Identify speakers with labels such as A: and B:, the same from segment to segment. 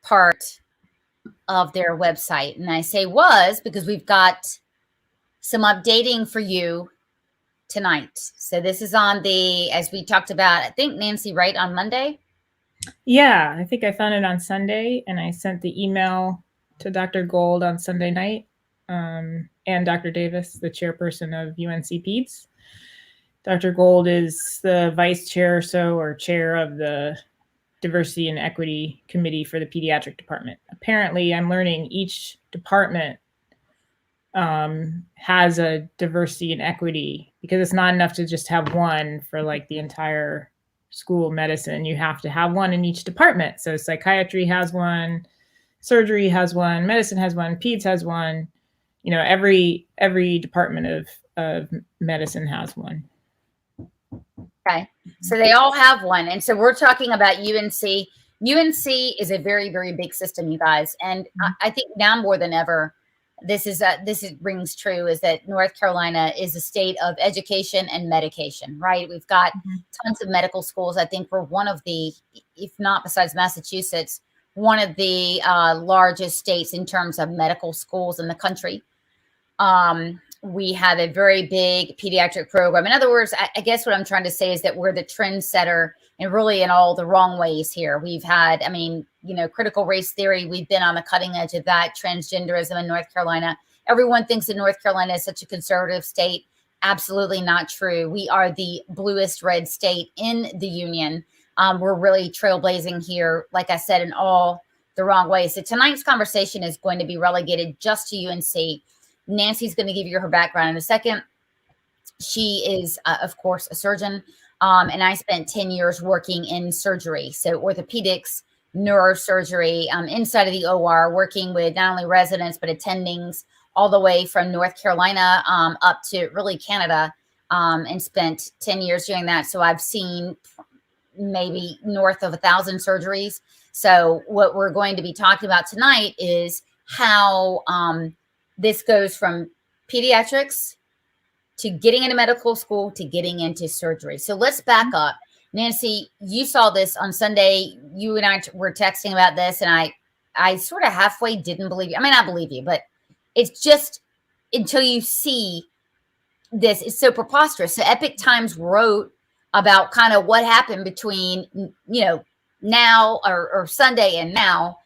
A: part of their website. And I say was because we've got some updating for you tonight. So this is on the, as we talked about, I think Nancy, right, on Monday?
B: Yeah, I think I found it on Sunday, and I sent the email to Dr. Gold on Sunday night, and Dr. Davis, the chairperson of UNC Peds. Dr. Gold is the vice chair or chair of the Diversity and Equity Committee for the Pediatric Department. Apparently, I'm learning each department has a diversity and equity, because it's not enough to just have one for like the entire school of medicine. You have to have one in each department. So psychiatry has one, surgery has one, medicine has one, peds has one. You know, every department of medicine has one.
A: Okay, so they all have one. And so we're talking about UNC. UNC is a very, very big system, you guys. And I think now more than ever, this rings true, is that North Carolina is a state of education and medication, right? We've got tons of medical schools. I think we're one of the, if not besides Massachusetts, one of the largest states in terms of medical schools in the country. We have a very big pediatric program. In other words, I guess what I'm trying to say is that we're the trendsetter, and really in all the wrong ways here. We've had, I mean, you know, critical race theory. We've been on the cutting edge of that. Transgenderism in North Carolina. Everyone thinks that North Carolina is such a conservative state. Absolutely not true. We are the bluest red state in the union. We're really trailblazing here, like I said, in all the wrong ways. So tonight's conversation is going to be relegated just to UNC. Nancy's going to give you her background in a second. She is, of course, a surgeon. And I spent 10 years working in surgery. So orthopedics, neurosurgery, inside of the OR, working with not only residents, but attendings all the way from North Carolina up to really Canada, and spent 10 years doing that. So I've seen maybe north of 1,000 surgeries. So what we're going to be talking about tonight is how this goes from pediatrics to getting into medical school to getting into surgery. So let's back up. Nancy, you saw this on Sunday. You and I were texting about this, and I sort of halfway didn't believe you. I mean, I believe you, but it's just until you see this, it's so preposterous. So Epic Times wrote about kind of what happened between, you know, now or Sunday and now.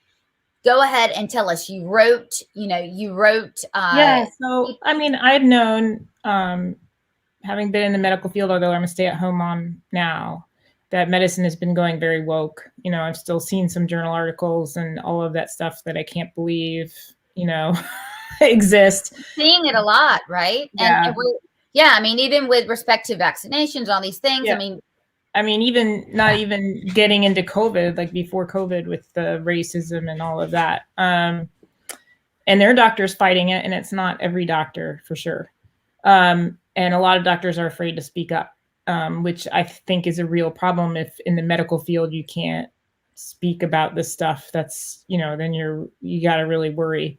A: Go ahead and tell us. You wrote. Yeah.
B: So, I mean, I've known, having been in the medical field, although I'm a stay-at-home mom now, that medicine has been going very woke. You know, I've still seen some journal articles and all of that stuff that I can't believe, you know, exist.
A: Seeing it a lot, right?
B: Yeah.
A: And yeah, I mean, even with respect to vaccinations, all these things.
B: Yeah. I mean, even not even getting into COVID, like before COVID with the racism and all of that. And there are doctors fighting it, and it's not every doctor for sure. And a lot of doctors are afraid to speak up, which I think is a real problem. If in the medical field you can't speak about this stuff, that's, you know, then you got to really worry.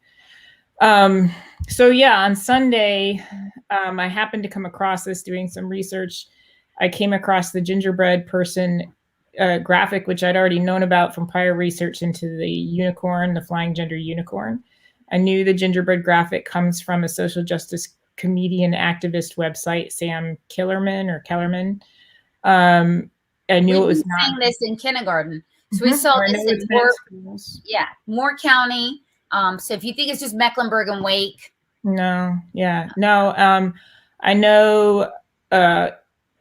B: So yeah, on Sunday, I happened to come across this doing some research. I came across the gingerbread person graphic, which I'd already known about from prior research into the unicorn, the flying gender unicorn. I knew the gingerbread graphic comes from a social justice comedian activist website, Sam Kellerman. I knew it was not.
A: Seeing this in kindergarten. So we saw this in Moore County. So if you think it's just Mecklenburg and Wake.
B: No.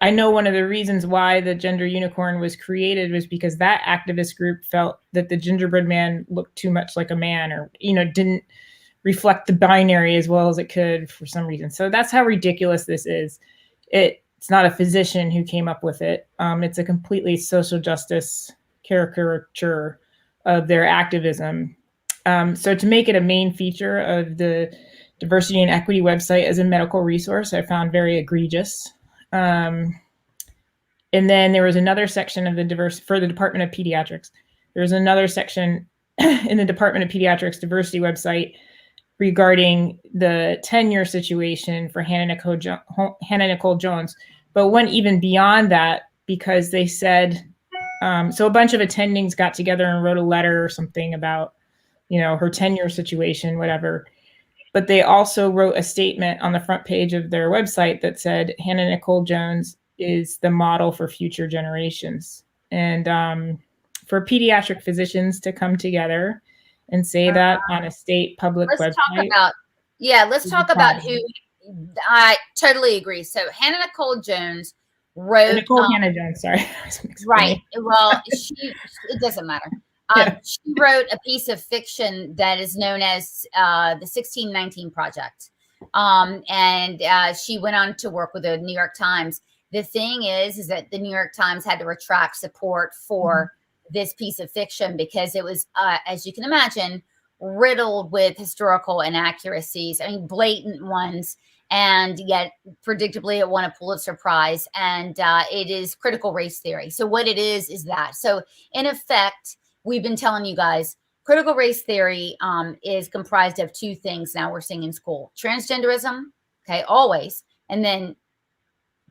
B: I know one of the reasons why the gender unicorn was created was because that activist group felt that the gingerbread man looked too much like a man, or, you know, didn't reflect the binary as well as it could for some reason. So that's how ridiculous this is. It's not a physician who came up with it. It's a completely social justice caricature of their activism. So to make it a main feature of the diversity and equity website as a medical resource, I found very egregious. And then there was another section of for the Department of Pediatrics. There was another section in the Department of Pediatrics diversity website regarding the tenure situation for Hannah Nicole Jones, but went even beyond that, because they said So a bunch of attendings got together and wrote a letter or something about, her tenure situation, whatever. But they also wrote a statement on the front page of their website that said Hannah Nicole Jones is the model for future generations. And for pediatric physicians to come together and say that on a state public
A: let's
B: website.
A: Let's talk about who. I totally agree. So Hannah Nicole Jones wrote
B: Hannah Jones, sorry.
A: Right. Well, it doesn't matter. She wrote a piece of fiction that is known as the 1619 Project. And she went on to work with the New York Times. The thing is that the New York Times had to retract support for this piece of fiction because it was, as you can imagine, riddled with historical inaccuracies. I mean, blatant ones. And yet, predictably, it won a Pulitzer Prize, and it is critical race theory. So what it is that. So in effect, we've been telling you guys, critical race theory is comprised of two things now we're seeing in school. Transgenderism, okay, always, and then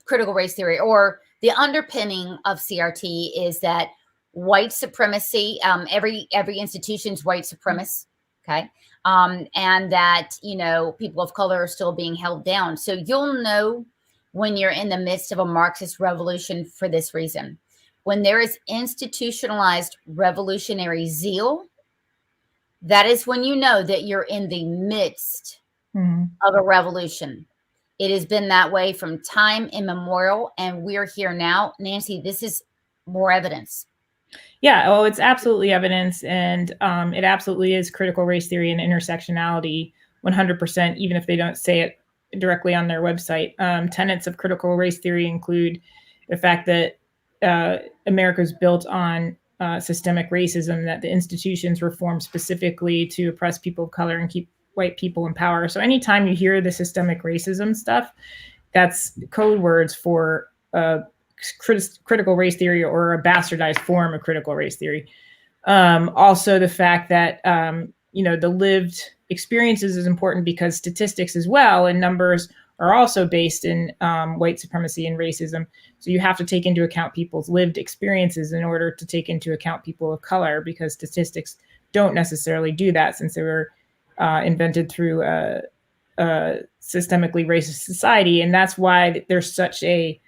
A: critical race theory, or the underpinning of CRT is that white supremacy, every institution's white supremacist, okay? And that, people of color are still being held down. So you'll know when you're in the midst of a Marxist revolution for this reason. When there is institutionalized revolutionary zeal, that is when you know that you're in the midst of a revolution. It has been that way from time immemorial, and we're here now. Nancy, this is more evidence.
B: Yeah, well, it's absolutely evidence, and it absolutely is critical race theory and intersectionality 100%, even if they don't say it directly on their website. Tenets of critical race theory include the fact that America is built on systemic racism, that the institutions were formed specifically to oppress people of color and keep white people in power. So anytime you hear the systemic racism stuff, that's code words for critical race theory or a bastardized form of critical race theory. Also, the fact that, the lived experiences is important because statistics as well and numbers are also based in white supremacy and racism. So you have to take into account people's lived experiences in order to take into account people of color, because statistics don't necessarily do that, since they were invented through a systemically racist society. And that's why there's such a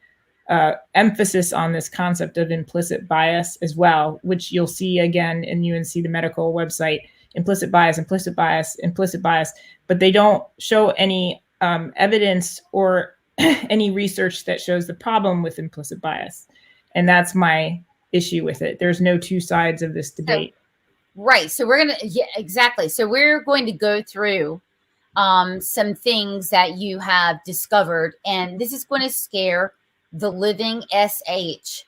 B: emphasis on this concept of implicit bias as well, which you'll see again in UNC, the medical website, implicit bias, implicit bias, implicit bias, but they don't show any evidence or any research that shows the problem with implicit bias. And that's my issue with it. There's no two sides of this debate.
A: Right. So we're going to, yeah, exactly. So we're going to go through some things that you have discovered, and this is going to scare the living SH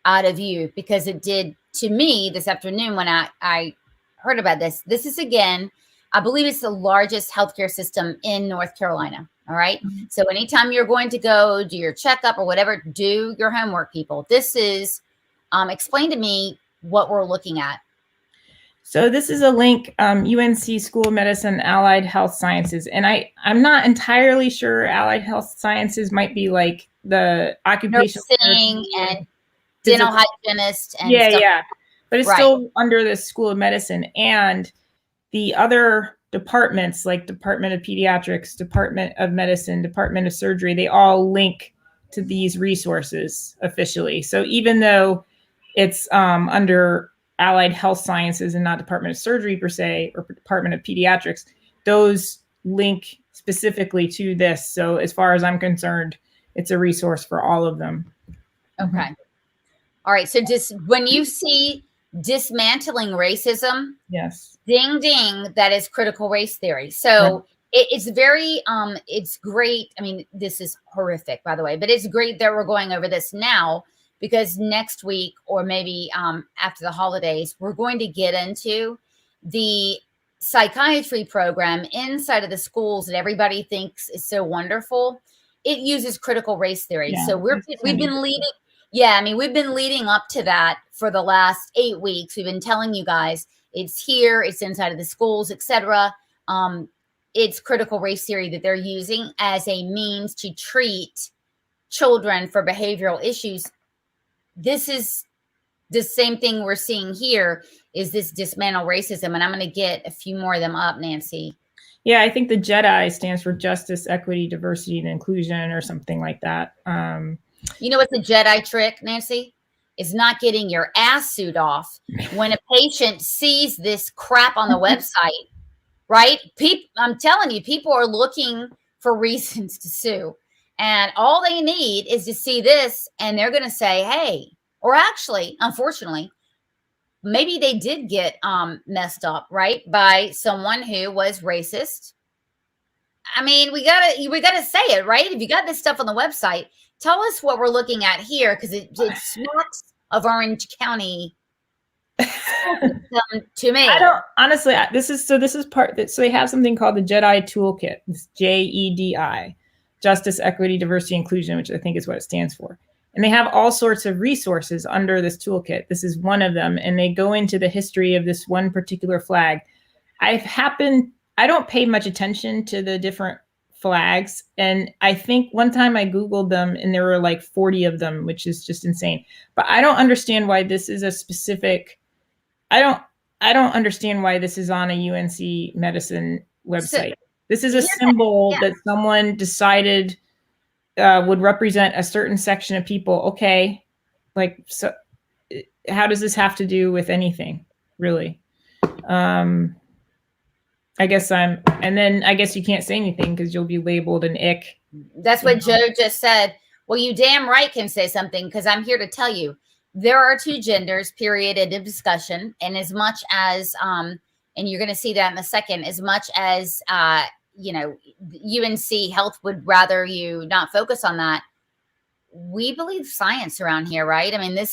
A: out of you, because it did to me this afternoon when I heard about this. This is, again, I believe it's the largest healthcare system in North Carolina. All right. So anytime you're going to go do your checkup or whatever, do your homework, people. This is, explain to me what we're looking at.
B: So this is a link, UNC School of Medicine, Allied Health Sciences. And I'm not entirely sure Allied Health Sciences might be like the occupational
A: nursing and dental hygienist. And stuff.
B: Yeah. But it's still under the School of Medicine. And the other departments, like Department of Pediatrics, Department of Medicine, Department of Surgery, they all link to these resources officially. So even though it's under Allied Health Sciences and not Department of Surgery per se, or Department of Pediatrics, those link specifically to this. So as far as I'm concerned, it's a resource for all of them.
A: Okay. All right. So just when you see dismantling racism,
B: yes,
A: ding, ding, that is critical race theory. So it's very, it's great. I mean, this is horrific, by the way, but it's great that we're going over this now, because next week, or maybe after the holidays, we're going to get into the psychiatry program inside of the schools that everybody thinks is so wonderful. It uses critical race theory. So we've been leading. Yeah, I mean, we've been leading up to that for the last 8 weeks. We've been telling you guys it's here, it's inside of the schools, etc. It's critical race theory that they're using as a means to treat children for behavioral issues. This is the same thing we're seeing here is this dismantle racism. And I'm going to get a few more of them up, Nancy.
B: Yeah, I think the JEDI stands for Justice, Equity, Diversity, and Inclusion, or something like that.
A: You know what's a JEDI trick, Nancy? Is not getting your ass suit off when a patient sees this crap on the website, right? I'm telling you, people are looking for reasons to sue. And all they need is to see this, and they're going to say, hey, or actually, unfortunately, maybe they did get messed up, right, by someone who was racist. I mean, we gotta say it, right? If you got this stuff on the website, tell us what we're looking at here, because it smacks of Orange County to me.
B: I don't honestly. This is part that. So they have something called the JEDI Toolkit. It's JEDI, Justice, Equity, Diversity, Inclusion, which I think is what it stands for. And they have all sorts of resources under this toolkit. This is one of them, and they go into the history of this one particular flag. I don't pay much attention to the different flags. And I think one time I Googled them and there were like 40 of them, which is just insane. But I don't understand why this is a specific, I don't understand why this is on a UNC medicine website. This is a symbol that someone decided would represent a certain section of people. Okay. Like, so how does this have to do with anything, really? I guess you can't say anything because you'll be labeled an ick.
A: That's what Joe just said. Well, you damn right can say something, because I'm here to tell you there are two genders, period, end of discussion. And as much as, and you're going to see that in a second, as much as, UNC Health would rather you not focus on that, we believe science around here, right? I mean, and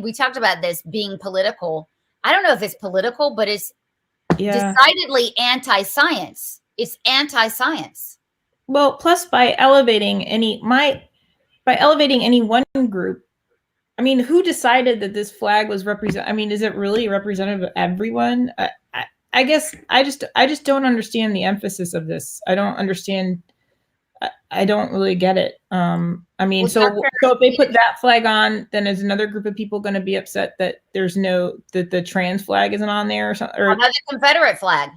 A: we talked about this being political. I don't know if it's political, but it's decidedly anti-science. It's anti-science.
B: Well, plus by elevating any one group, I mean, who decided that this flag was represent? I mean, is it really representative of everyone? I guess I just don't understand the emphasis of this. I don't understand. I don't really get it. I mean, so if they put that flag on, then is another group of people going to be upset that that the trans flag isn't on there or something? Or
A: another Confederate flag.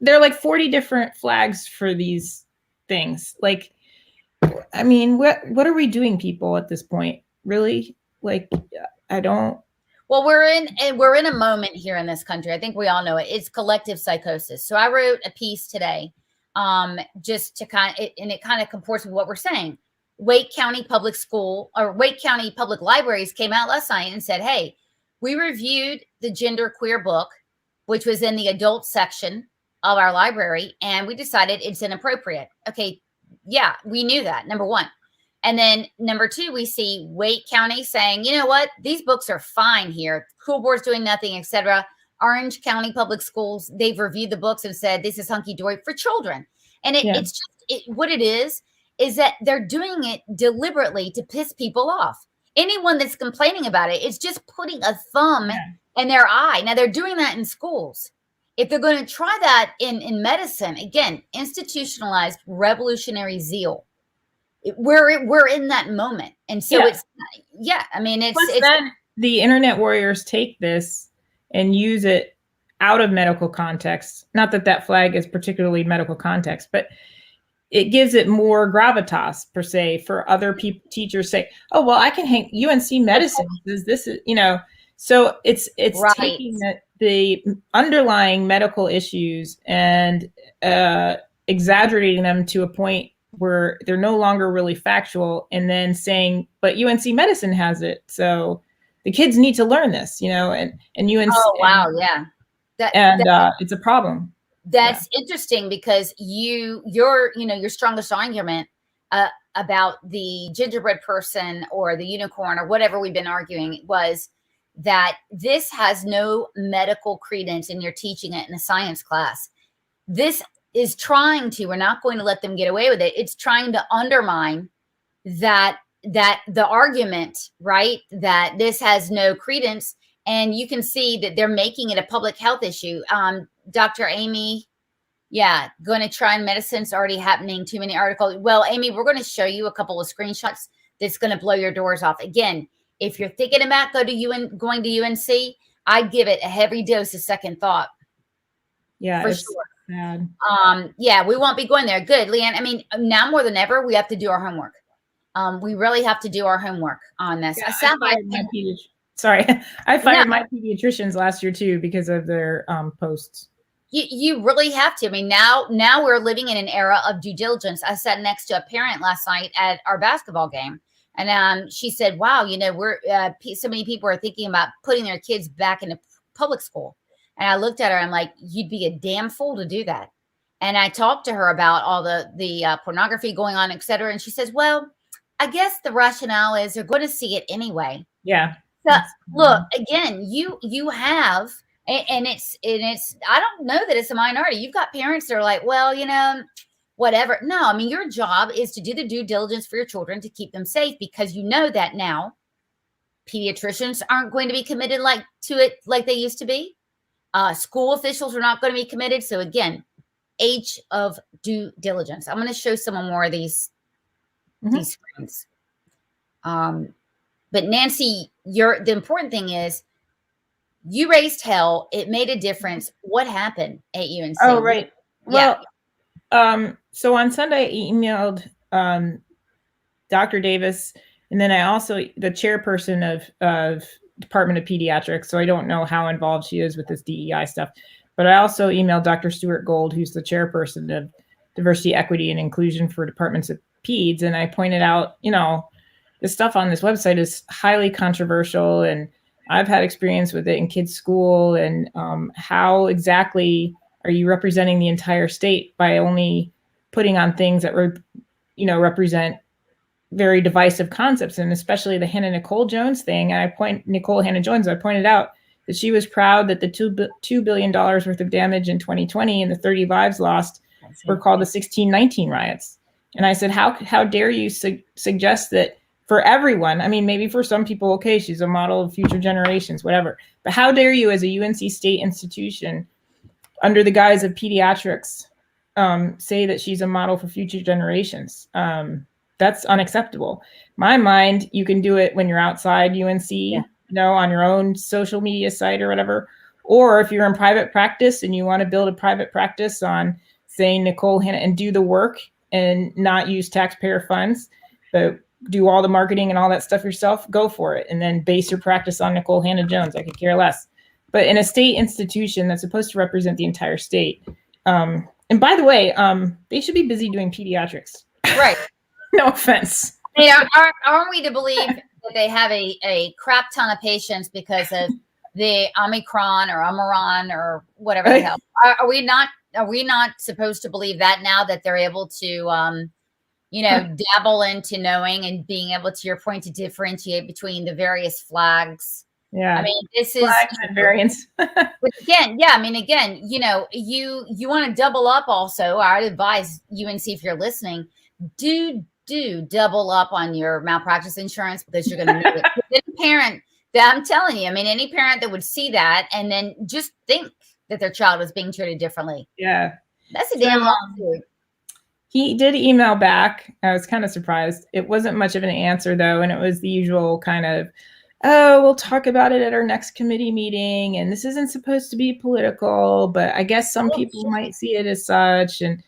B: There are like 40 different flags for these things. Like, I mean, what are we doing, people, at this point? Really? Like, I don't.
A: Well, we're in a moment here in this country. I think we all know it. It's collective psychosis. So I wrote a piece today, just to it kind of comports with what we're saying. Wake County Public Libraries came out last night and said, hey, we reviewed the genderqueer book, which was in the adult section of our library, and we decided it's inappropriate. Okay, yeah, we knew that, number one. And then number two, we see Wake County saying, you know what, these books are fine here. School board's doing nothing, etc. Orange County Public Schools, they've reviewed the books and said this is hunky-dory for children. And it's just what it is that they're doing it deliberately to piss people off. Anyone that's complaining about it, it's just putting a thumb in their eye. Now, they're doing that in schools. If they're going to try that in medicine, again, institutionalized revolutionary zeal. We're in that moment. And so
B: then the internet warriors take this and use it out of medical context. Not that flag is particularly medical context, but it gives it more gravitas, per se, for other people. Teachers say, oh, well, I can hang UNC medicine. This is, so it's right. Taking the underlying medical issues and exaggerating them to a point where they're no longer really factual, and then saying, but UNC medicine has it. So the kids need to learn this, and UNC.
A: Oh, wow. Yeah.
B: It's a problem.
A: That's interesting, because your strongest argument about the gingerbread person or the unicorn or whatever we've been arguing was that this has no medical credence and you're teaching it in a science class. This is we're not going to let them get away with it. It's trying to undermine that the argument, right, that this has no credence. And you can see that they're making it a public health issue. Dr. Amy, going to try in medicine. It's already happening. Too many articles. Well, Amy, we're going to show you a couple of screenshots that's going to blow your doors off. Again, if you're thinking about going to UNC, I'd give it a heavy dose of second thought.
B: Yeah,
A: for
B: it's
A: sure.
B: bad.
A: Yeah, we won't be going there. Good, Leanne. I mean, now more than ever, we have to do our homework. We really have to do our homework on this.
B: Yeah, I fired my pediatricians last year too because of their posts.
A: You really have to. I mean, now we're living in an era of due diligence. I sat next to a parent last night at our basketball game, and she said, "Wow, we're so many people are thinking about putting their kids back into public school." And I looked at her. I'm like, "You'd be a damn fool to do that." And I talked to her about all the pornography going on, et cetera. And she says, "Well, I guess the rationale is they're going to see it anyway."
B: Yeah.
A: So look, again, you have. And it's I don't know that it's a minority. You've got parents that are like, well, whatever. No, I mean, your job is to do the due diligence for your children to keep them safe, because you know that now pediatricians aren't going to be committed to it like they used to be. School officials are not going to be committed. So again, age of due diligence. I'm going to show someone more of these screens. But Nancy, the important thing is, you raised hell. It made a difference. What happened at UNC?
B: Oh, right.
A: Yeah.
B: Well, so on Sunday, I emailed Dr. Davis, and then I also the chairperson of Department of Pediatrics. So I don't know how involved she is with this DEI stuff, but I also emailed Dr. Stuart Gold, who's the chairperson of Diversity, Equity, and Inclusion for Departments of Peds, and I pointed out, the stuff on this website is highly controversial, and I've had experience with it in kids' school, and how exactly are you representing the entire state by only putting on things that represent very divisive concepts, and especially the Hannah Nicole Jones thing. And I pointed out that she was proud that the $2 billion worth of damage in 2020 and the 30 lives lost were called the 1619 riots. And I said, how dare you suggest that for everyone? I mean, maybe for some people, okay, she's a model of future generations, whatever. But how dare you, as a UNC state institution, under the guise of pediatrics, say that she's a model for future generations? That's unacceptable. My mind, you can do it when you're outside UNC, on your own social media site or whatever. Or if you're in private practice and you want to build a private practice on, say, Nicole Hannah, and do the work and not use taxpayer funds, but do all the marketing and all that stuff yourself, go for it. And then base your practice on Nicole Hannah Jones. I could care less. But in a state institution that's supposed to represent the entire state. And by the way, they should be busy doing pediatrics.
A: Right.
B: No offense.
A: Aren't we to believe that they have a crap ton of patients because of the Omicron or or whatever the hell? Are we not supposed to believe that now, that they're able to dabble into knowing and being able, to your point, to differentiate between the various flags?
B: Yeah.
A: I mean, this is
B: flags and variants.
A: But again, you want to double up also. I'd advise UNC, if you're listening, do double up on your malpractice insurance, because you're going to need it. Any parent that, I'm telling you, I mean, any parent that would see that and then just think that their child was being treated differently.
B: Yeah.
A: That's a damn lawsuit.
B: He did email back. I was kind of surprised. It wasn't much of an answer, though. And it was the usual kind of, oh, we'll talk about it at our next committee meeting. And this isn't supposed to be political, but I guess some people might see it as such. And,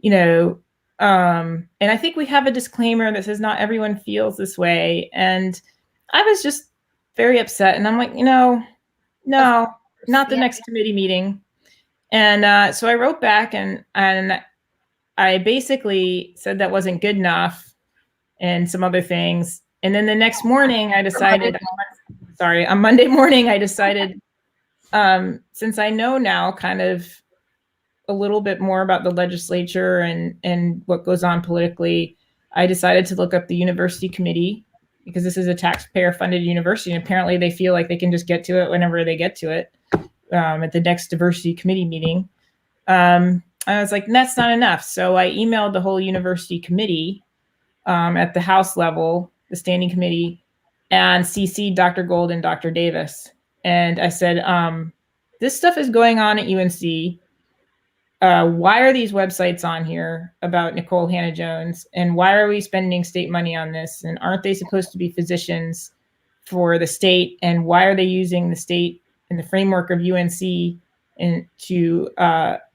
B: and I think we have a disclaimer that says not everyone feels this way. And I was just very upset. And I'm like, no, not the next committee meeting. And so I wrote back and I basically said that wasn't good enough and some other things. And then the next morning I decided, on Monday morning, I decided, since I know now kind of a little bit more about the legislature and what goes on politically, I decided to look up the university committee, because this is a taxpayer funded university. And apparently they feel like they can just get to it whenever they get to it, at the next diversity committee meeting. I was like, that's not enough. So I emailed the whole university committee at the House level, the standing committee, and CC'd Dr. Gold and Dr. Davis. And I said, this stuff is going on at UNC. Why are these websites on here about Nicole Hannah Jones? And why are we spending state money on this? And aren't they supposed to be physicians for the state, and why are they using the state in the framework of UNC and to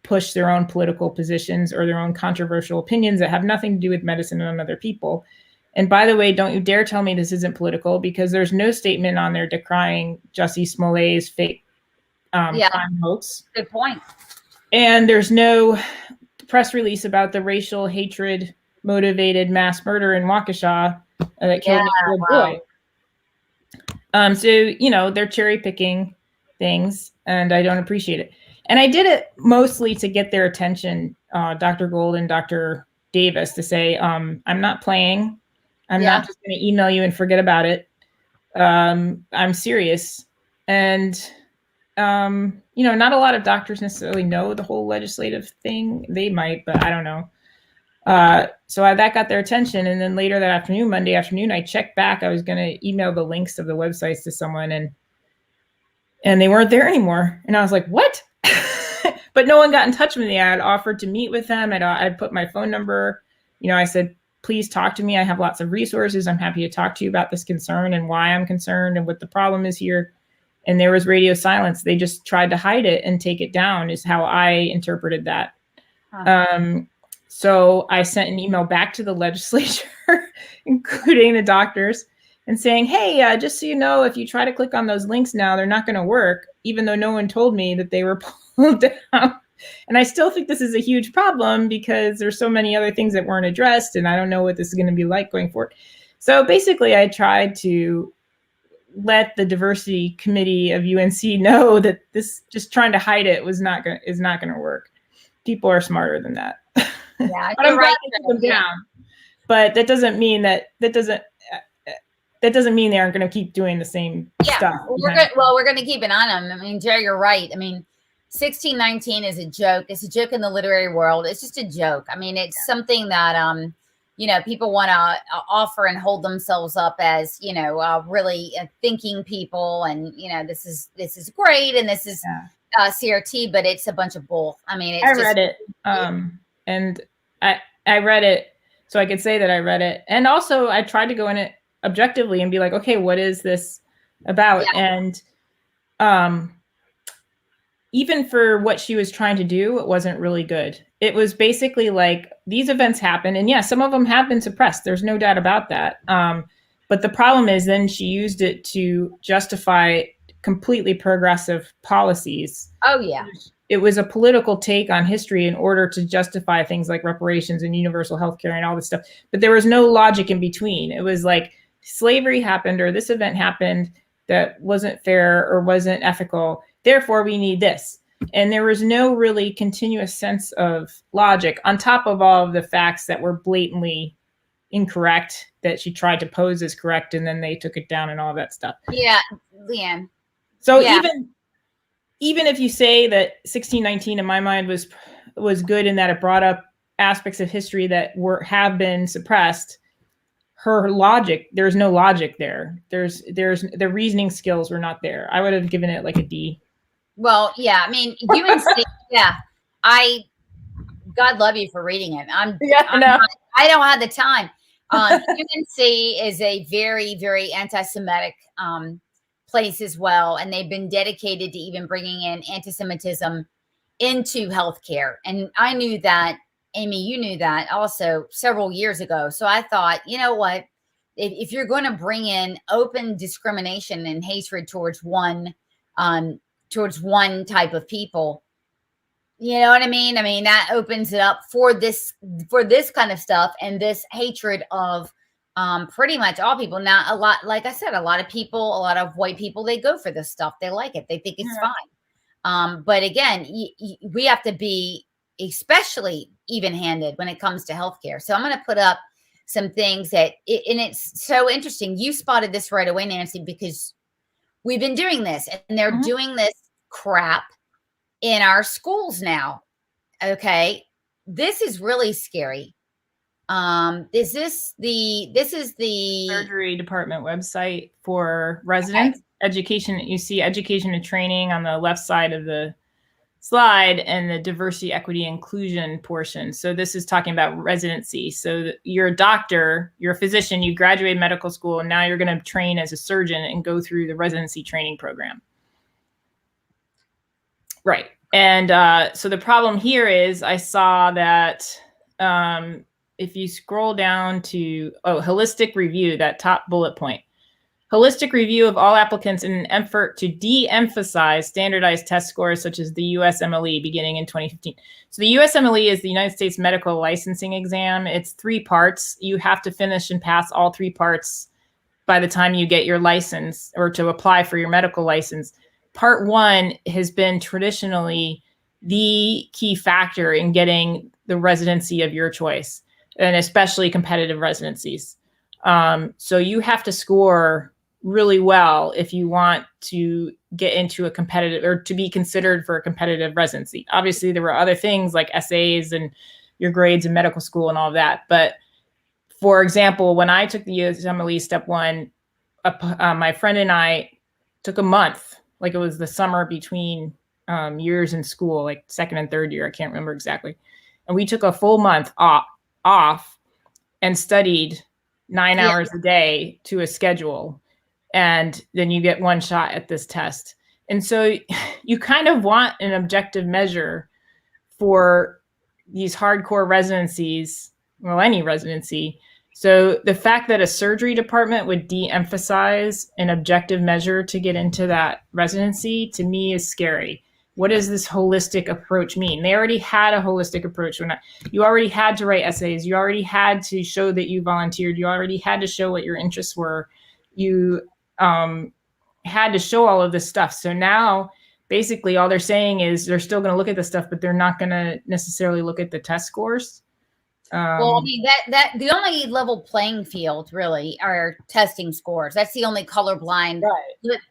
B: push their own political positions or their own controversial opinions that have nothing to do with medicine and other people. And by the way, don't you dare tell me this isn't political, because there's no statement on there decrying Jussie Smollett's fake crime hoax.
A: Good point.
B: And there's no press release about the racial hatred motivated mass murder in Waukesha that killed a little boy. So, you know, they're cherry picking things, and I don't appreciate it. And I did it mostly to get their attention, Dr. Gold and Dr. Davis, to say, I'm not playing. I'm not just going to email you and forget about it. I'm serious. And, you know, not a lot of doctors necessarily know the whole legislative thing. They might, but I don't know. So that got their attention. And then later that afternoon, Monday afternoon, I checked back. I was going to email the links of the websites to someone, and they weren't there anymore. And I was like, what? But no one got in touch with me. I had offered to meet with them. I'd put my phone number, you know, I said, please talk to me. I have lots of resources. I'm happy to talk to you about this concern and why I'm concerned and what the problem is here. And there was radio silence. They just tried to hide it and take it down, is how I interpreted that. So I sent an email back to the legislature, including the doctors, and saying, hey, just so you know, if you try to click on those links now, they're not going to work, even though no one told me that they were pulled down. And I still think this is a huge problem because there's so many other things that weren't addressed, and I don't know what this is going to be like going forward. So basically, I tried to let the diversity committee of UNC know that this just trying to hide it is not going to work. People are smarter than that.
A: Yeah,
B: but I'm glad to keep them down. But that doesn't mean that doesn't mean they aren't going to keep doing the same stuff.
A: We're going to keep an eye on them. I mean, Jerry, you're right. I mean, 1619 is a joke. It's a joke in the literary world. It's just a joke. I mean, it's something that you know, people want to offer and hold themselves up as, you know, really thinking people, and you know, this is great, and this is CRT, but it's a bunch of bull. I mean, I
B: read it, and I read it so I could say that I read it, and also I tried to go in it objectively and be like, okay, what is this about? And even for what she was trying to do, it wasn't really good. It was basically like, these events happen, and some of them have been suppressed. There's no doubt about that. But the problem is then she used it to justify completely progressive policies.
A: Oh, yeah.
B: It was a political take on history in order to justify things like reparations and universal health care and all this stuff. But there was no logic in between. It was like, slavery happened, or this event happened that wasn't fair or wasn't ethical. Therefore, we need this. And there was no really continuous sense of logic on top of all of the facts that were blatantly incorrect that she tried to pose as correct, and then they took it down and all that stuff.
A: Yeah, Leanne.
B: So even if you say that 1619 in my mind was good in that it brought up aspects of history that have been suppressed, her logic, there's no logic there. There's the reasoning skills were not there. I would have given it like a D. Well,
A: yeah, I mean, UNC, God love you for reading it. I don't have the time. UNC is a very, very anti-Semitic place as well, and they've been dedicated to even bringing in anti-Semitism into healthcare. And I knew that, Amy, you knew that also several years ago. So I thought, you know what, if you're going to bring in open discrimination and hatred towards one type of people, you know what I mean? I mean, that opens it up for this kind of stuff, and this hatred of pretty much all people. Now, like I said, a lot of people, a lot of white people, they go for this stuff. They like it. They think it's fine. But again, we have to be especially even-handed when it comes to healthcare. So I'm going to put up some things and it's so interesting. You spotted this right away, Nancy, because we've been doing this, and they're doing this crap in our schools now. Okay. This is really scary. This is the
B: surgery department website for residents. Education. You see education and training on the left side of the slide and the diversity, equity, inclusion portion. So this is talking about residency. So you're a doctor, you're a physician, you graduate medical school, and now you're going to train as a surgeon and go through the residency training program. Right. And so the problem here is I saw that if you scroll down to, holistic review, that top bullet point, holistic review of all applicants in an effort to de-emphasize standardized test scores such as the USMLE beginning in 2015. So the USMLE is the United States Medical Licensing Exam. It's 3 parts. You have to finish and pass all 3 parts by the time you get your license or to apply for your medical license. Part 1 has been traditionally the key factor in getting the residency of your choice, and especially competitive residencies. So you have to score really well if you want to get into a competitive or to be considered for a competitive residency. Obviously, there were other things like essays and your grades in medical school and all of that. But for example, when I took the USMLE Step 1, my friend and I took a month, like it was the summer between years in school, like 2nd and 3rd year. I can't remember exactly. And we took a full month off and studied 9 hours a day to a schedule. And then you get 1 shot at this test. And so you kind of want an objective measure for these hardcore residencies, well, any residency. So the fact that a surgery department would de-emphasize an objective measure to get into that residency, to me, is scary. What does this holistic approach mean? They already had a holistic approach. You already had to write essays. You already had to show that you volunteered. You already had to show what your interests were. You had to show all of this stuff. So now basically all they're saying is they're still going to look at the stuff, but they're not going to necessarily look at the test scores.
A: Well, I mean, that the only level playing field really are testing scores. That's the only colorblind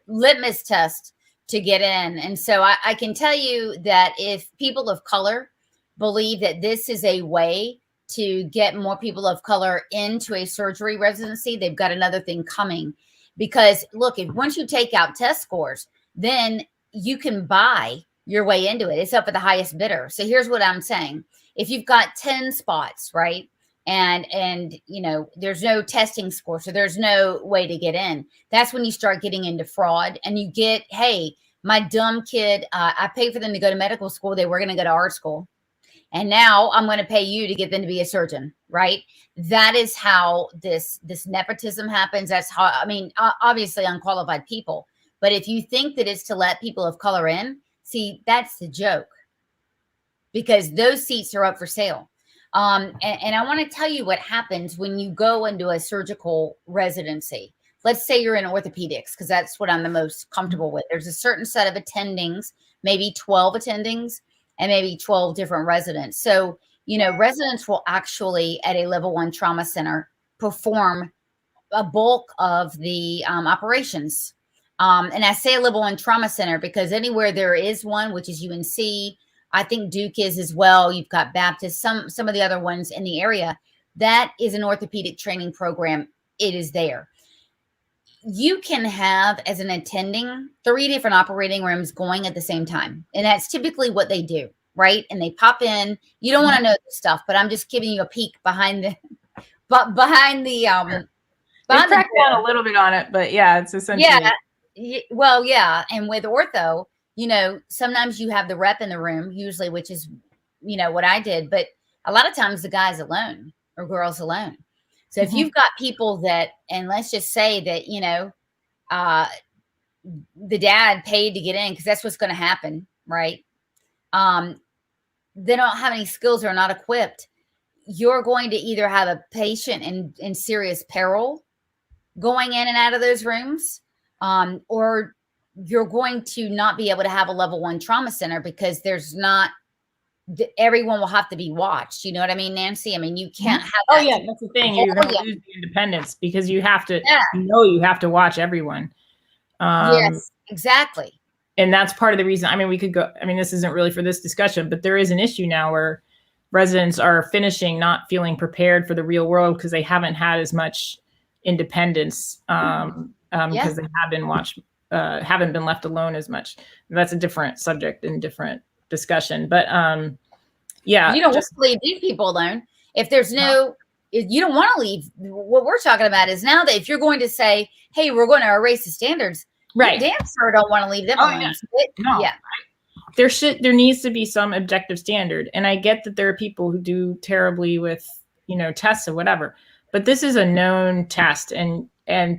A: litmus test to get in. And so I can tell you that if people of color believe that this is a way to get more people of color into a surgery residency, they've got another thing coming. Because look, if once you take out test scores, then you can buy your way into it. It's up for the highest bidder. So here's what I'm saying. If you've got 10 spots, right? And you know, there's no testing score, so there's no way to get in. That's when you start getting into fraud, and you get, hey, my dumb kid, I paid for them to go to medical school. They were going to go to art school. And now I'm going to pay you to get them to be a surgeon, right? That is how this nepotism happens. That's how, I mean, obviously unqualified people. But if you think that it's to let people of color in, see, that's the joke. Because those seats are up for sale. And I want to tell you what happens when you go into a surgical residency. Let's say you're in orthopedics, because that's what I'm the most comfortable with. There's a certain set of attendings, maybe 12 attendings, and maybe 12 different residents. So, you know, residents will actually at a level 1 trauma center perform a bulk of the operations. And I say a level 1 trauma center because anywhere there is one, which is UNC, I think Duke is as well. You've got Baptist, some of the other ones in the area. That is an orthopedic training program. It is there. You can have, as an attending, 3 different operating rooms going at the same time. And that's typically what they do, right? And they pop in. You don't want to know this stuff, but I'm just giving you a peek behind the
B: They crack down a little bit on it, but yeah, it's essentially.
A: Yeah. Well, yeah. And with ortho, you know, sometimes you have the rep in the room, usually, which is, you know, what I did. But a lot of times the guy's alone or girl's alone. So if you've got people that, and let's just say that, you know, the dad paid to get in, because that's what's going to happen, right? They don't have any skills or are not equipped. You're going to either have a patient in serious peril going in and out of those rooms, or you're going to not be able to have a level 1 trauma center because there's not, everyone will have to be watched. You know what I mean, Nancy? I mean, you can't have that.
B: Oh yeah, that's the thing. You're going to lose the independence because you have to, you have to watch everyone.
A: Yes, exactly.
B: And that's part of the reason. I mean, we could go, I mean, this isn't really for this discussion, but there is an issue now where residents are finishing not feeling prepared for the real world because they haven't had as much independence because they haven't been left alone as much. And that's a different subject and different discussion. But yeah,
A: you don't want to leave these people alone. If there's you don't want to leave. What we're talking about is now that if you're going to say, hey, we're going to erase the standards,
B: right?
A: You damn sure don't want to leave them alone.
B: Yeah. No. There needs to be some objective standard. And I get that there are people who do terribly with, tests or whatever, but this is a known test. And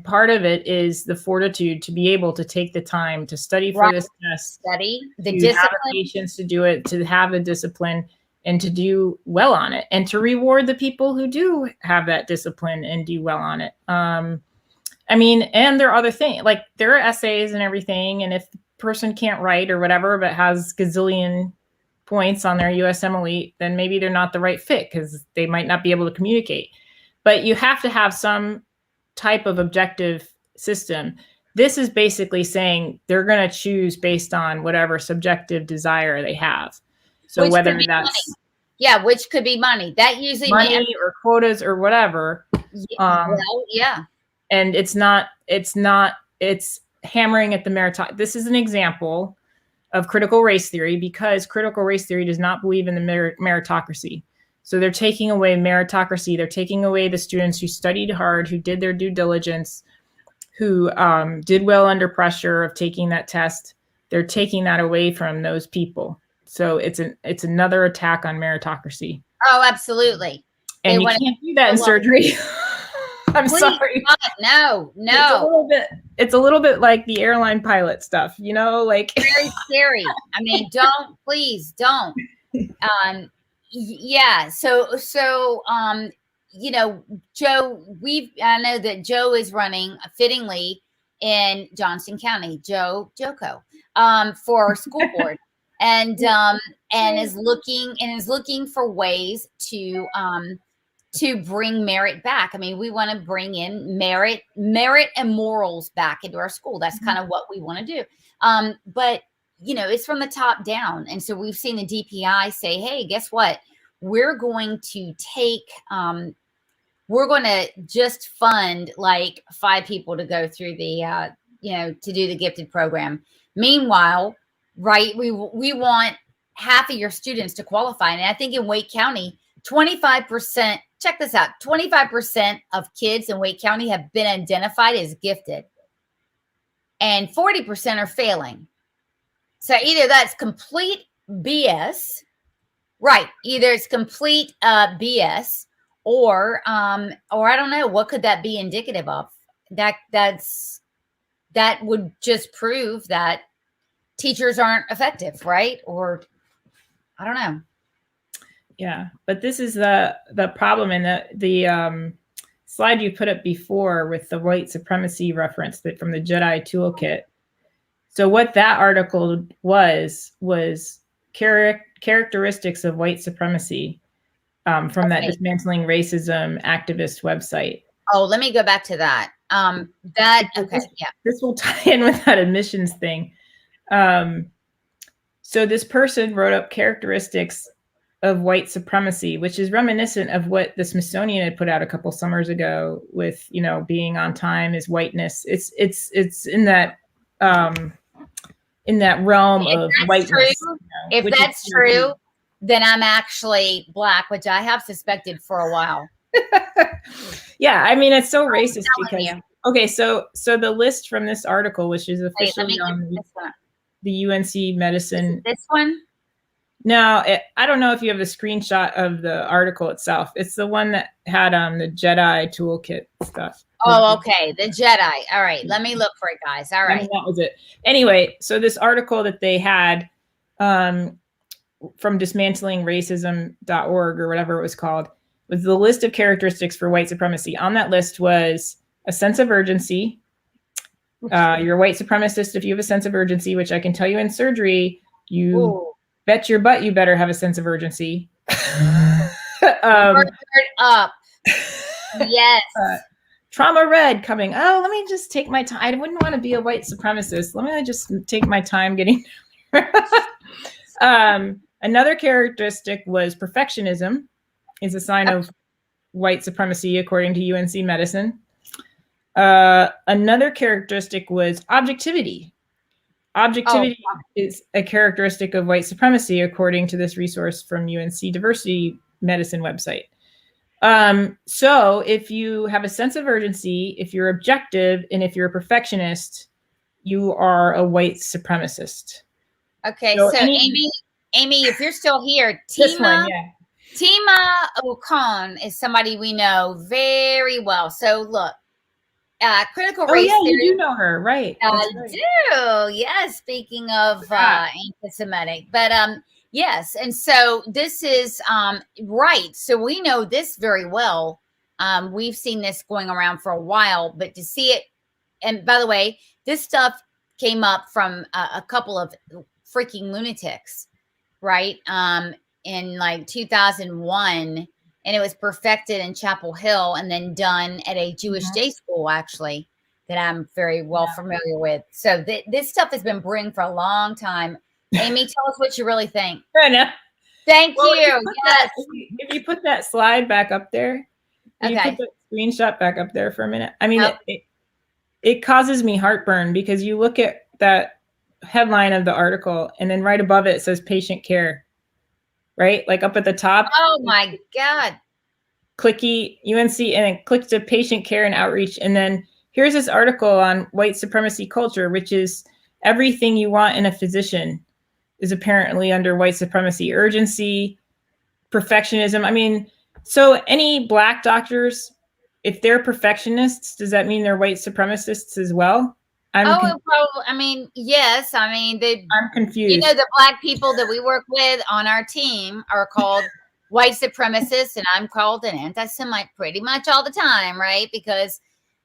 B: part of it is the fortitude to be able to take the time to study for this test,
A: study the
B: to
A: discipline,
B: have the patience to do it, to have the discipline, and to do well on it, and to reward the people who do have that discipline and do well on it. And there are other things, like there are essays and everything. And if the person can't write or whatever, but has gazillion points on their USMLE, then maybe they're not the right fit because they might not be able to communicate. But you have to have some type of objective system. This is basically saying they're going to choose based on whatever subjective desire they have. So which whether that's
A: which could be money, that usually
B: money or quotas or whatever. And it's hammering at the meritocracy. This is an example of critical race theory, because critical race theory does not believe in the meritocracy. So they're taking away meritocracy. They're taking away the students who studied hard, who did their due diligence, who did well under pressure of taking that test. They're taking that away from those people. So it's another attack on meritocracy.
A: Oh, absolutely.
B: And you can't do that in surgery. I'm sorry.
A: No.
B: It's a little bit like the airline pilot stuff, like
A: very scary. Please don't. Joe, I know that Joe is running fittingly in Johnston County, Joko, for school board. And is looking for ways to bring merit back. We want to bring in merit and morals back into our school. That's kind of what we want to do. But it's from the top down. And so we've seen the DPI say, hey, guess what? We're going to just fund like 5 people to go through the, to do the gifted program. Meanwhile, right, we want half of your students to qualify. And I think in Wake County, 25%, check this out, 25% of kids in Wake County have been identified as gifted, and 40% are failing. So either that's complete BS, right? Either it's complete BS, or I don't know, what could that be indicative of? That would just prove that teachers aren't effective, right? Or I don't know.
B: Yeah, but this is the problem in the slide you put up before with the white supremacy reference that from the Jedi toolkit. So what that article was characteristics of white supremacy from that dismantling racism activist website.
A: Oh, let me go back to that.
B: This will tie in with that admissions thing. So this person wrote up characteristics of white supremacy, which is reminiscent of what the Smithsonian had put out a couple summers ago with, being on time is whiteness. It's in that realm of whiteness.
A: If that's true, then I'm actually Black, which I have suspected for a while.
B: Yeah, it's so racist because okay, so the list from this article, which is officially on the UNC Medicine.
A: This one?
B: No, I don't know if you have a screenshot of the article itself. It's the one that had the Jedi toolkit stuff.
A: Oh, okay. The Jedi. All right. Let me look for it, guys. All right.
B: That was it. Anyway, so this article that they had from dismantlingracism.org or whatever it was called was the list of characteristics for white supremacy. On that list was a sense of urgency. You're a white supremacist if you have a sense of urgency, which I can tell you in surgery, bet your butt you better have a sense of urgency.
A: Up. Yes.
B: Trauma red coming. Oh, let me just take my time. I wouldn't want to be a white supremacist. Let me just take my time getting. Another characteristic was perfectionism is a sign of white supremacy, according to UNC Medicine. Another characteristic was objectivity. Objectivity is a characteristic of white supremacy, according to this resource from UNC Diversity Medicine website. So if you have a sense of urgency, if you're objective, and if you're a perfectionist, you are a white supremacist.
A: Okay, so Amy, if you're still here, Tima Ocon is somebody we know very well. So look, critical race theory.
B: You do know her, right?
A: I do. Yes. Speaking of anti-Semitic, but yes, and so this is right. So we know this very well. We've seen this going around for a while, but to see it, and by the way, this stuff came up from a couple of freaking lunatics, right? In like 2001, and it was perfected in Chapel Hill and then done at a Jewish day school, actually, that I'm very well familiar with. So this stuff has been brewing for a long time. Amy, tell us what you really think.
B: I know.
A: Thank you. Yes.
B: If you put that slide back up there, you put the screenshot back up there for a minute. I mean, it causes me heartburn because you look at that headline of the article and then right above it says patient care, right? Like up at the top.
A: Oh my God.
B: Clicky UNC and then click to patient care and outreach. And then here's this article on white supremacy culture, which is everything you want in a physician is apparently under white supremacy: urgency, perfectionism. I mean, so any Black doctors, if they're perfectionists, does that mean they're white supremacists as well?
A: I mean, yes. I mean,
B: I'm confused.
A: You know, the Black people that we work with on our team are called white supremacists, and I'm called an anti-Semite pretty much all the time, right? Because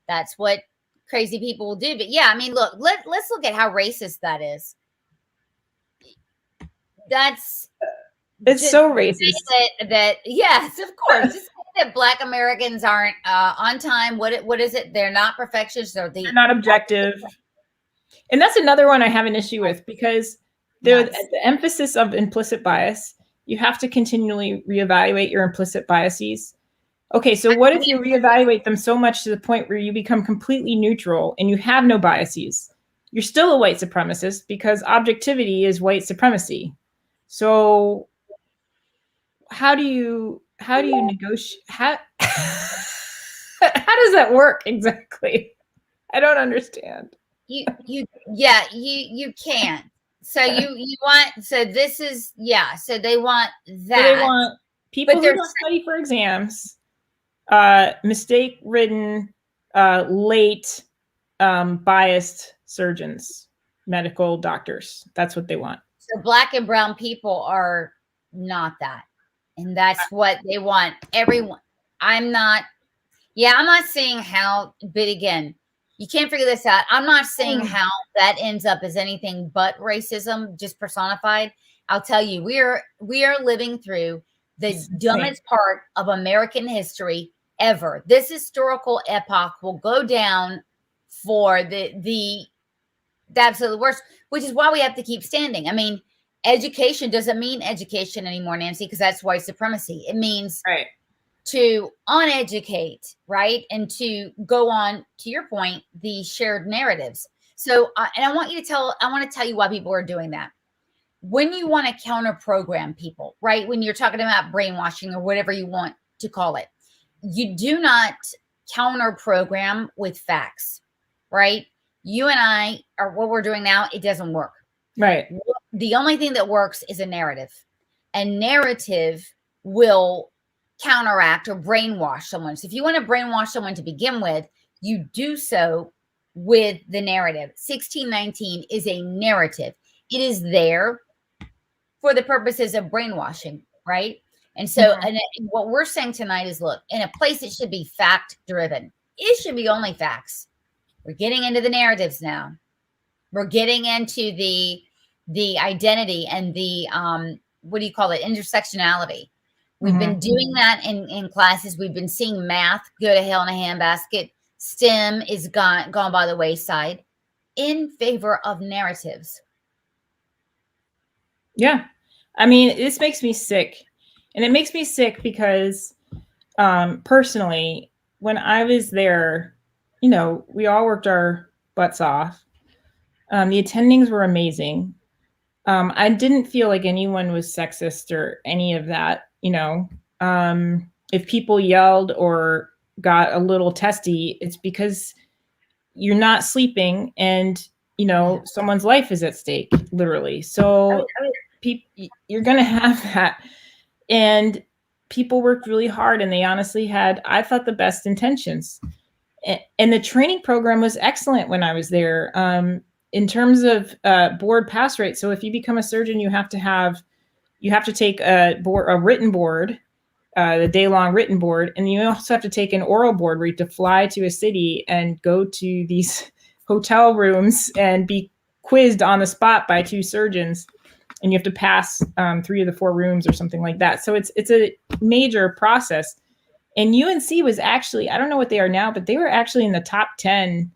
A: that's what crazy people will do. But yeah, I mean, look, let's look at how racist that is.
B: It's so racist.
A: That yes, of course. Just that Black Americans aren't on time. What is it? They're not perfectionists. They're
B: not objective. And that's another one I have an issue with because the emphasis of implicit bias. You have to continually reevaluate your implicit biases. Okay, so what if you reevaluate them so much to the point where you become completely neutral and you have no biases? You're still a white supremacist because objectivity is white supremacy. So how do you negotiate? How does that work exactly? I don't understand.
A: You can't. So you want, so this is, so they want that. So
B: they want people who don't study for exams, mistake-ridden, late, biased surgeons, medical doctors. That's what they want.
A: So Black and brown people are not that. And that's what they want. Everyone. I'm not seeing how, but again, you can't figure this out. I'm not seeing how that ends up as anything but racism, just personified. I'll tell you, we are living through the dumbest part of American history ever. This historical epoch will go down for the absolute worst, which is why we have to keep standing. I mean, education doesn't mean education anymore, Nancy, because that's white supremacy. It means to uneducate, right? And to go on, to your point, the shared narratives. So, and I want to tell you why people are doing that. When you want to counter program people, right? When you're talking about brainwashing or whatever you want to call it, you do not counter program with facts, right? You and I are what we're doing now. It doesn't work.
B: Right.
A: The only thing that works is a narrative. A narrative will counteract or brainwash someone. So if you want to brainwash someone to begin with, you do so with the narrative. 1619 is a narrative. It is there for the purposes of brainwashing, right? And so and what we're saying tonight is, look, in a place it should be fact driven. It should be only facts. We're getting into the narratives now. We're getting into the identity and the what do you call it? Intersectionality. We've been doing that in classes. We've been seeing math go to hell in a handbasket. STEM is gone by the wayside in favor of narratives.
B: Yeah. I mean, this makes me sick. And it makes me sick because personally, when I was there, you know, we all worked our butts off. The attendings were amazing. I didn't feel like anyone was sexist or any of that. If people yelled or got a little testy, it's because you're not sleeping and, someone's life is at stake, literally. So you're going to have that. And people worked really hard and they honestly had, I thought, the best intentions. And the training program was excellent when I was there. In terms of board pass rate, so if you become a surgeon, you have to take a written board, the day-long written board, and you also have to take an oral board where you have to fly to a city and go to these hotel rooms and be quizzed on the spot by 2 surgeons, and you have to pass 3 of the 4 rooms or something like that. So it's a major process. And UNC was actually, I don't know what they are now, but they were actually in the top 10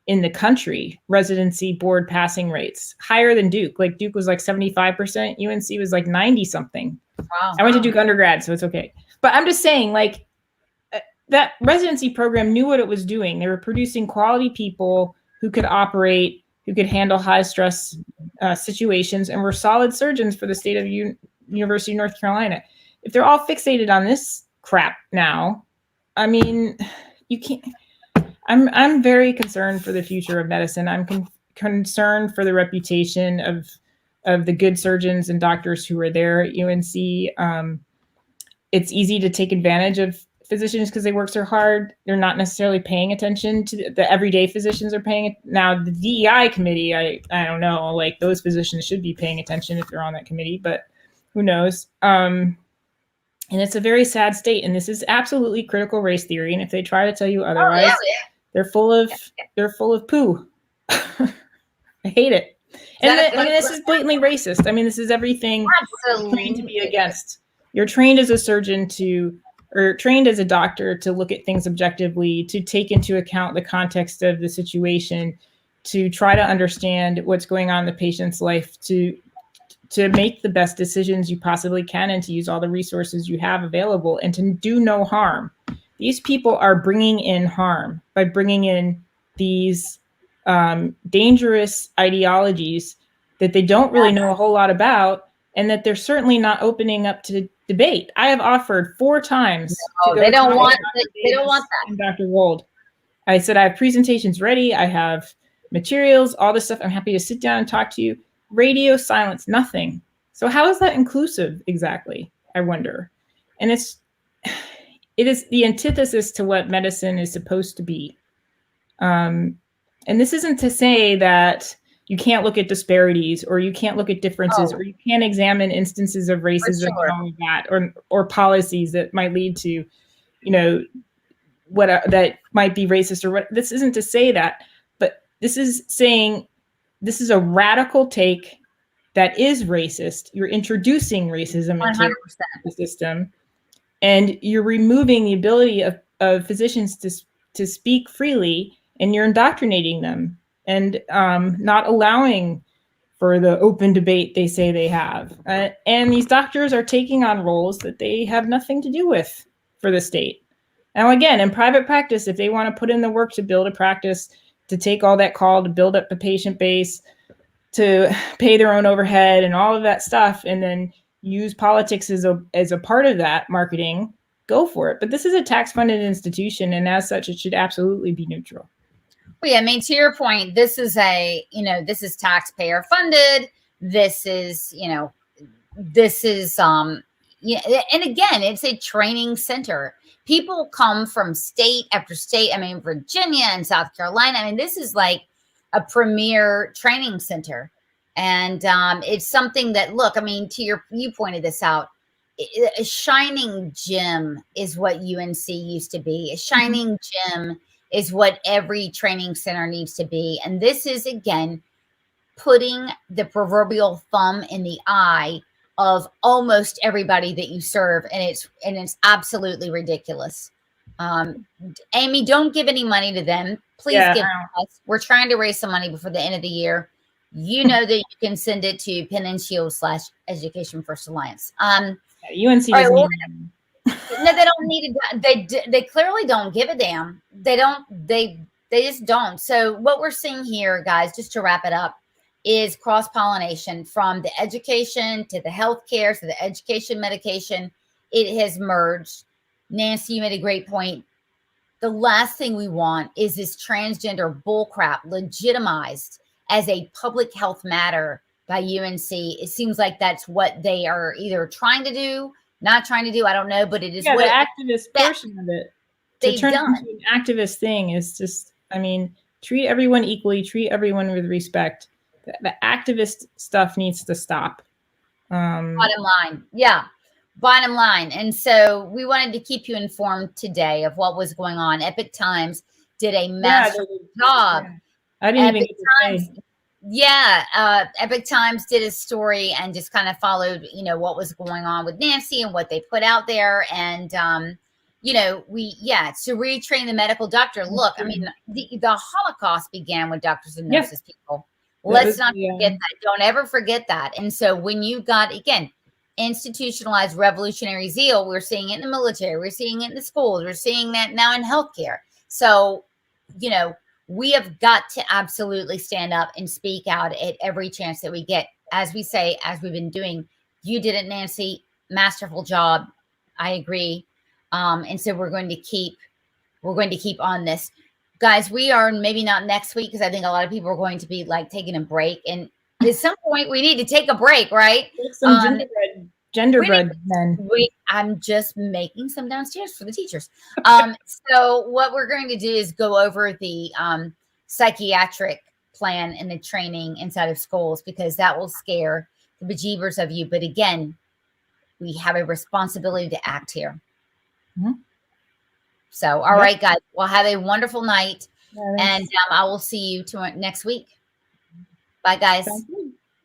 B: in the country residency board passing rates, higher than Duke. Like Duke was like 75%, UNC was like 90 something.
A: Wow.
B: I went to Duke undergrad, so it's okay. But I'm just saying, like, that residency program knew what it was doing. They were producing quality people who could operate, who could handle high stress situations, and were solid surgeons for the state of University of North Carolina. If they're all fixated on this crap now, I mean, you can't. I'm very concerned for the future of medicine. I'm concerned for the reputation of the good surgeons and doctors who are there at UNC. It's easy to take advantage of physicians because they work so hard. They're not necessarily paying attention to the everyday physicians are paying it. Now, the DEI committee, I don't know, like those physicians should be paying attention if they're on that committee, but who knows? And it's a very sad state. And this is absolutely critical race theory. And if they try to tell you otherwise, they're full of poo. I hate it. And this is blatantly racist. I mean, this is everything you're trained to be against. You're trained as a surgeon or trained as a doctor to look at things objectively, to take into account the context of the situation, to try to understand what's going on in the patient's life, to make the best decisions you possibly can, and to use all the resources you have available, and to do no harm. These people are bringing in harm by bringing in these dangerous ideologies that they don't really know a whole lot about, and that they're certainly not opening up to debate. I have offered 4 times.
A: They don't want that.
B: Dr. Wold. I said, I have presentations ready. I have materials, all this stuff. I'm happy to sit down and talk to you. Radio silence, nothing. So how is that inclusive exactly? I wonder. And it is the antithesis to what medicine is supposed to be. And this isn't to say that you can't look at disparities, or you can't look at differences, or you can't examine instances of racism and all of that, or policies that might lead to, what that might be racist or what. This isn't to say that, but this is saying this is a radical take that is racist. You're introducing racism 100%. Into the system, and you're removing the ability of physicians to speak freely, and you're indoctrinating them and not allowing for the open debate they say they have. And these doctors are taking on roles that they have nothing to do with for the state. Now, again, in private practice, if they want to put in the work to build a practice, to take all that call, to build up the patient base, to pay their own overhead and all of that stuff, and then use politics as a part of that marketing, go for it. But this is a tax-funded institution, and as such, it should absolutely be neutral.
A: Well, yeah, I mean, to your point, this is this is taxpayer funded. This is, and again, it's a training center. People come from state after state. I mean, Virginia and South Carolina. I mean, this is like a premier training center. And it's something that, look, I mean, you pointed this out. A shining gem is what UNC used to be. A shining gem is what every training center needs to be. And this is, again, putting the proverbial thumb in the eye of almost everybody that you serve. And it's absolutely ridiculous. Amy, don't give any money to them. Please give us. We're trying to raise some money before the end of the year. You know that you can send it to Pen and Shield /Education First Alliance.
B: UNC
A: no, they don't need it. They clearly don't give a damn. They just don't. So what we're seeing here, guys, just to wrap it up, is cross-pollination from the education to the healthcare to the education medication. It has merged. Nancy, you made a great point. The last thing we want is this transgender bullcrap legitimized as a public health matter by UNC. It seems like that's what they are either trying to do, not trying to do. I don't know, but it is
B: the
A: what
B: activist portion of it. To turn it into an activist thing is just, I mean, treat everyone equally, treat everyone with respect. The activist stuff needs to stop.
A: Bottom line. Yeah. Bottom line. And so we wanted to keep you informed today of what was going on. Epic Times did a masterful job.
B: Yeah. I didn't even get to say.
A: Yeah. Epic Times did a story and just kind of followed, you know, what was going on with Nancy and what they put out there. And, you know, to retrain the medical doctor. Look, I mean, the Holocaust began with doctors and nurses, people. Let's not forget that. Don't ever forget that. And so when you got, again, institutionalized revolutionary zeal, we're seeing it in the military, we're seeing it in the schools, we're seeing that now in healthcare. So, you know, we have got to absolutely stand up and speak out at every chance that we get. As we say, as we've been doing, you did it, Nancy. Masterful job. I agree. And so we're going to keep on this. Guys, we are maybe not next week because I think a lot of people are going to be like taking a break. And at some point we need to take a break, right?
B: Some genderbread men.
A: I'm just making some downstairs for the teachers. So what we're going to do is go over the psychiatric plan and the training inside of schools, because that will scare the bejeebers of you. But again, we have a responsibility to act here. Mm-hmm. So, all right, guys. Well, have a wonderful night. And I will see you next week. Bye, guys.